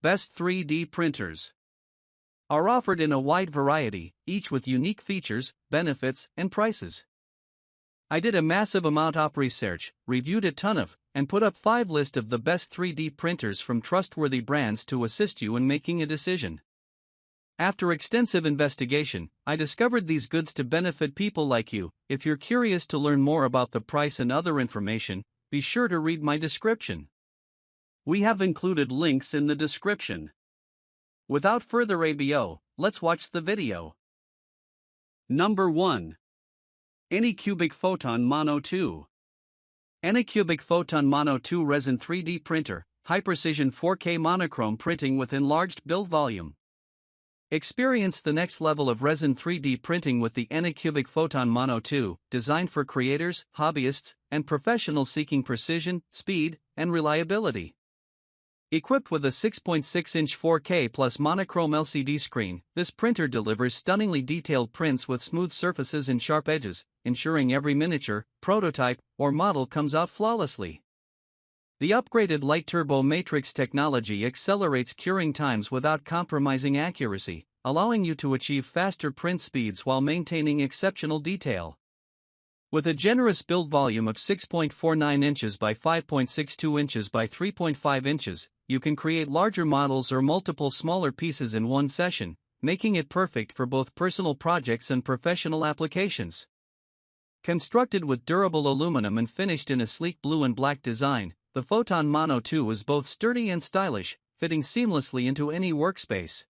Best 3D printers are offered in a wide variety, each with unique features, benefits, and prices. I did a massive amount of research, reviewed a ton of, and put up 5 list of the best 3D printers from trustworthy brands to assist you in making a decision. After extensive investigation, I discovered these goods to benefit people like you. If you're curious to learn more about the price and other information, be sure to read my description. We have included links in the description. Without further ado, let's watch the video. Number 1. Anycubic Photon Mono 2. Anycubic Photon Mono 2 Resin 3D Printer, high-precision 4K monochrome printing with enlarged build volume. Experience the next level of resin 3D printing with the Anycubic Photon Mono 2, designed for creators, hobbyists, and professionals seeking precision, speed, and reliability. Equipped with a 6.6-inch 4K plus monochrome LCD screen, this printer delivers stunningly detailed prints with smooth surfaces and sharp edges, ensuring every miniature, prototype, or model comes out flawlessly. The upgraded light turbo matrix technology accelerates curing times without compromising accuracy, allowing you to achieve faster print speeds while maintaining exceptional detail. With a generous build volume of 6.49 inches by 5.62 inches by 3.5 inches, you can create larger models or multiple smaller pieces in one session, making it perfect for both personal projects and professional applications. Constructed with durable aluminum and finished in a sleek blue and black design, the Photon Mono 2 is both sturdy and stylish, fitting seamlessly into any workspace.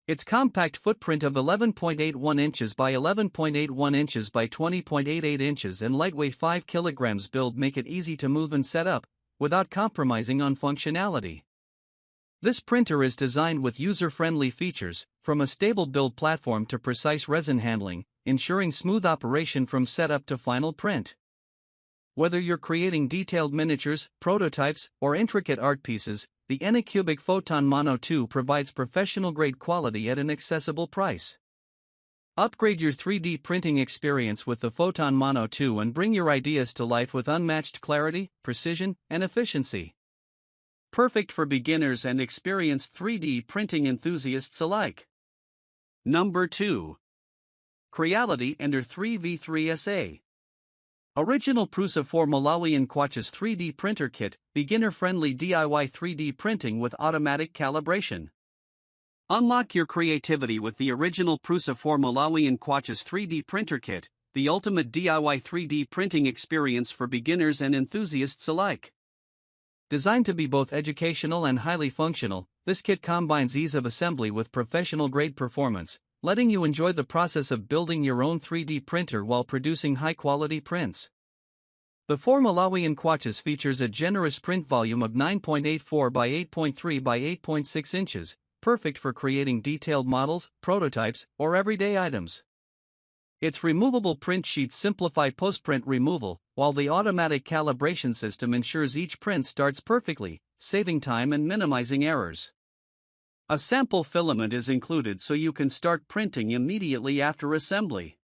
Its compact footprint of 11.81 inches by 11.81 inches by 20.88 inches and lightweight 5 kilograms build make it easy to move and set up, without compromising on functionality. This printer is designed with user-friendly features, from a stable build platform to precise resin handling, ensuring smooth operation from setup to final print. Whether you're creating detailed miniatures, prototypes, or intricate art pieces, the Anycubic Photon Mono 2 provides professional-grade quality at an accessible price. Upgrade your 3D printing experience with the Photon Mono 2 and bring your ideas to life with unmatched clarity, precision, and efficiency. Perfect for beginners and experienced 3D printing enthusiasts alike. Number 2. Creality Ender 3v3SA. Original Prusa for Malawian Kwacha's 3D printer kit, beginner-friendly DIY 3D printing with automatic calibration. Unlock your creativity with the original Prusa for Malawian Kwacha's 3D printer kit, the ultimate DIY 3D printing experience for beginners and enthusiasts alike. Designed to be both educational and highly functional, this kit combines ease of assembly with professional-grade performance, letting you enjoy the process of building your own 3D printer while producing high-quality prints. The For Malawian Kwachas features a generous print volume of 9.84 by 8.3 by 8.6 inches, perfect for creating detailed models, prototypes, or everyday items. Its removable print sheets simplify post-print removal, while the automatic calibration system ensures each print starts perfectly, saving time and minimizing errors. A sample filament is included so you can start printing immediately after assembly.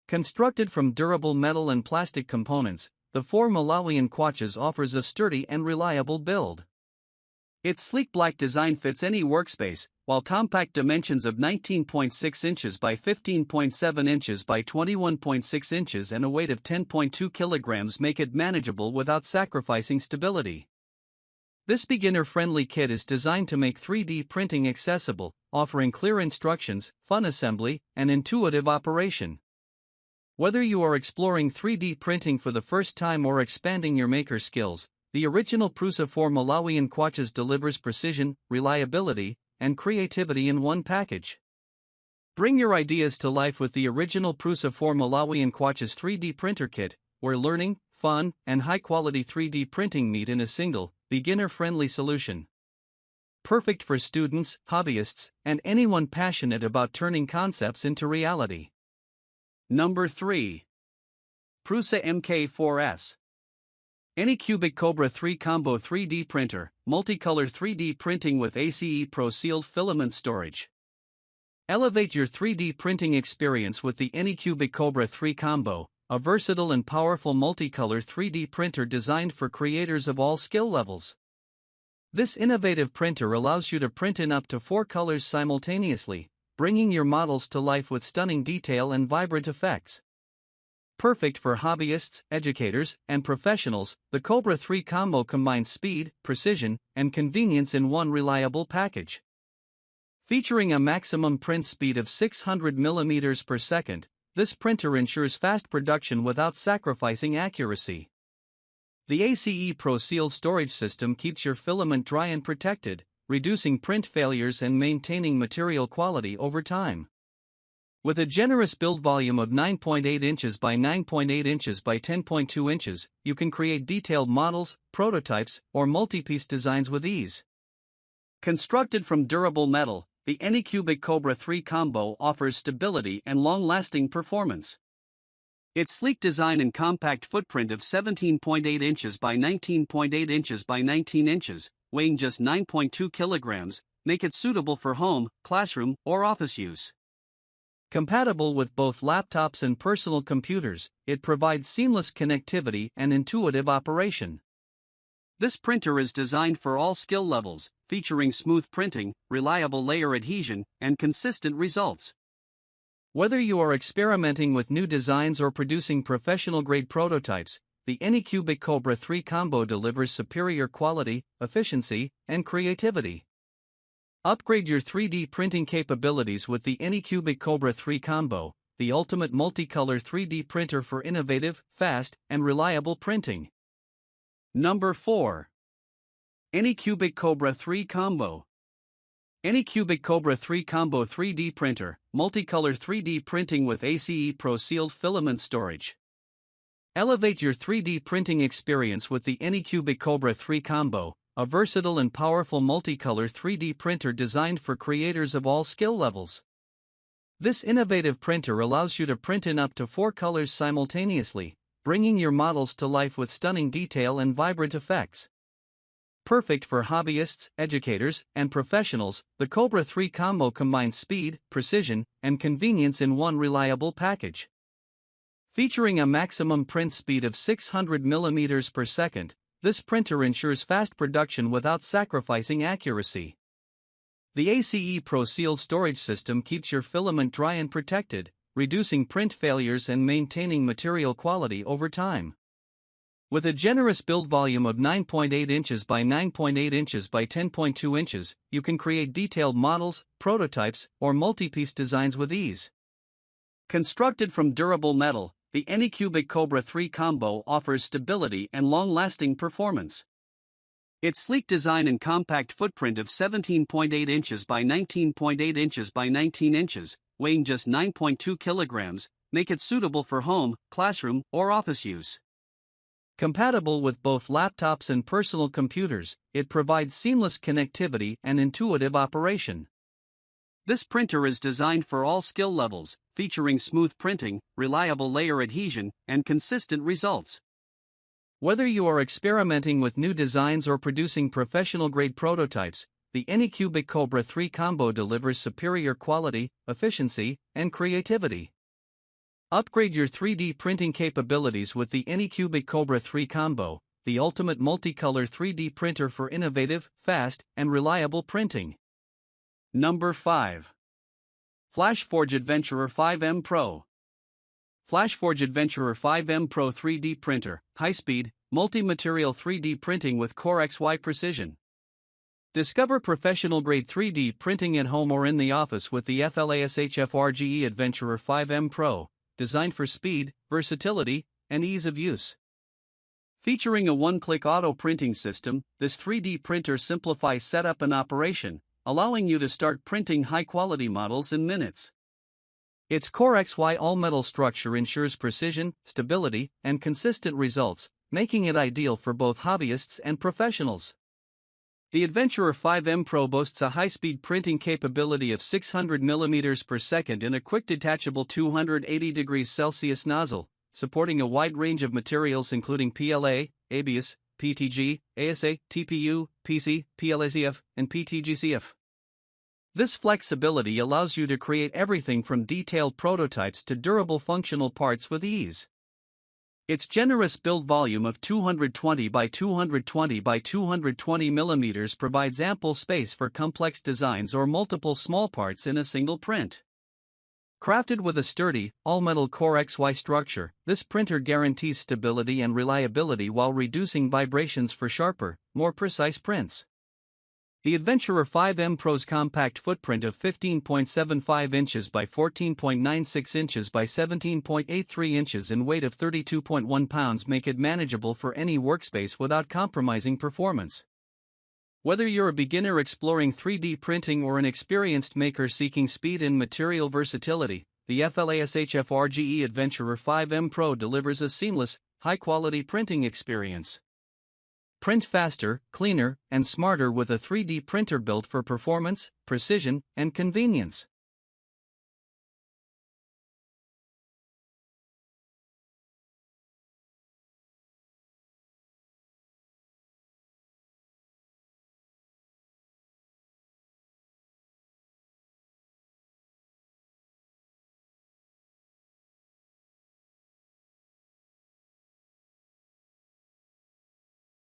Constructed from durable metal and plastic components, the For Malawian Kwachas offers a sturdy and reliable build. Its sleek black design fits any workspace, while compact dimensions of 19.6 inches by 15.7 inches by 21.6 inches and a weight of 10.2 kilograms make it manageable without sacrificing stability. This beginner-friendly kit is designed to make 3D printing accessible, offering clear instructions, fun assembly, and intuitive operation. Whether you are exploring 3D printing for the first time or expanding your maker skills, the original Prusa for Malawian Kwachas delivers precision, reliability, and creativity in one package. Bring your ideas to life with the original Prusa for Malawian Kwachas 3D printer kit, where learning, fun, and high-quality 3D printing meet in a single, beginner-friendly solution. Perfect for students, hobbyists, and anyone passionate about turning concepts into reality. Number 3. Prusa MK4S. Anycubic Kobra 3 Combo 3D Printer, multicolor 3D printing with ACE Pro sealed filament storage. Elevate your 3D printing experience with the Anycubic Kobra 3 Combo, a versatile and powerful multicolor 3D printer designed for creators of all skill levels. This innovative printer allows you to print in up to 4 colors simultaneously, bringing your models to life with stunning detail and vibrant effects. Perfect for hobbyists, educators, and professionals, the Kobra 3 combo combines speed, precision, and convenience in one reliable package. Featuring a maximum print speed of 600 mm per second, this printer ensures fast production without sacrificing accuracy. The ACE Pro sealed storage system keeps your filament dry and protected, reducing print failures and maintaining material quality over time. With a generous build volume of 9.8 inches by 9.8 inches by 10.2 inches, you can create detailed models, prototypes, or multi-piece designs with ease. Constructed from durable metal, the Anycubic Kobra 3 combo offers stability and long-lasting performance. Its sleek design and compact footprint of 17.8 inches by 19.8 inches by 19 inches, weighing just 9.2 kilograms, make it suitable for home, classroom, or office use. Compatible with both laptops and personal computers, it provides seamless connectivity and intuitive operation. This printer is designed for all skill levels, featuring smooth printing, reliable layer adhesion, and consistent results. Whether you are experimenting with new designs or producing professional-grade prototypes, the Anycubic Kobra 3 combo delivers superior quality, efficiency, and creativity. Upgrade your 3D printing capabilities with the Anycubic Kobra 3 combo, the ultimate multicolor 3D printer for innovative, fast, and reliable printing. Number 4. Anycubic Kobra 3 combo. Anycubic Kobra 3 combo 3D printer, multicolor 3D printing with ACE Pro sealed filament storage. Elevate your 3D printing experience with the Anycubic Kobra 3 combo, a versatile and powerful multicolor 3D printer designed for creators of all skill levels. This innovative printer allows you to print in up to 4 colors simultaneously, bringing your models to life with stunning detail and vibrant effects. Perfect for hobbyists, educators, and professionals, the Kobra 3 combo combines speed, precision, and convenience in one reliable package. Featuring a maximum print speed of 600 mm per second, this printer ensures fast production without sacrificing accuracy. The ACE Pro sealed storage system keeps your filament dry and protected, reducing print failures and maintaining material quality over time. With a generous build volume of 9.8 inches by 9.8 inches by 10.2 inches, you can create detailed models, prototypes, or multi-piece designs with ease. Constructed from durable metal, the Anycubic Kobra 3 combo offers stability and long-lasting performance. Its sleek design and compact footprint of 17.8 inches by 19.8 inches by 19 inches, weighing just 9.2 kilograms, make it suitable for home, classroom, or office use. Compatible with both laptops and personal computers, it provides seamless connectivity and intuitive operation. This printer is designed for all skill levels, featuring smooth printing, reliable layer adhesion, and consistent results. Whether you are experimenting with new designs or producing professional-grade prototypes, the Anycubic Kobra 3 combo delivers superior quality, efficiency, and creativity. Upgrade your 3D printing capabilities with the Anycubic Kobra 3 combo, the ultimate multicolor 3D printer for innovative, fast, and reliable printing. Number 5. Flashforge Adventurer 5M Pro. Flashforge Adventurer 5M Pro 3D printer, high-speed, multi-material 3D printing with Core XY precision. Discover professional-grade 3D printing at home or in the office with the FLASHFRGE Adventurer 5M Pro, designed for speed, versatility, and ease of use. Featuring a one-click auto printing system, this 3D printer simplifies setup and operation, allowing you to start printing high-quality models in minutes. Its Core XY all-metal structure ensures precision, stability, and consistent results, making it ideal for both hobbyists and professionals. The Adventurer 5M Pro boasts a high-speed printing capability of 600 mm per second and a quick detachable 280 degrees Celsius nozzle, supporting a wide range of materials including PLA, ABS, PTG, ASA, TPU, PC, PLACF, and PTGCF. This flexibility allows you to create everything from detailed prototypes to durable functional parts with ease. Its generous build volume of 220 by 220 by 220 mm provides ample space for complex designs or multiple small parts in a single print. Crafted with a sturdy, all-metal Core XY structure, this printer guarantees stability and reliability while reducing vibrations for sharper, more precise prints. The Adventurer 5M Pro's compact footprint of 15.75 inches by 14.96 inches by 17.83 inches and weight of 32.1 pounds make it manageable for any workspace without compromising performance. Whether you're a beginner exploring 3D printing or an experienced maker seeking speed and material versatility, the FLASHFRGE Adventurer 5M Pro delivers a seamless, high-quality printing experience. Print faster, cleaner, and smarter with a 3D printer built for performance, precision, and convenience.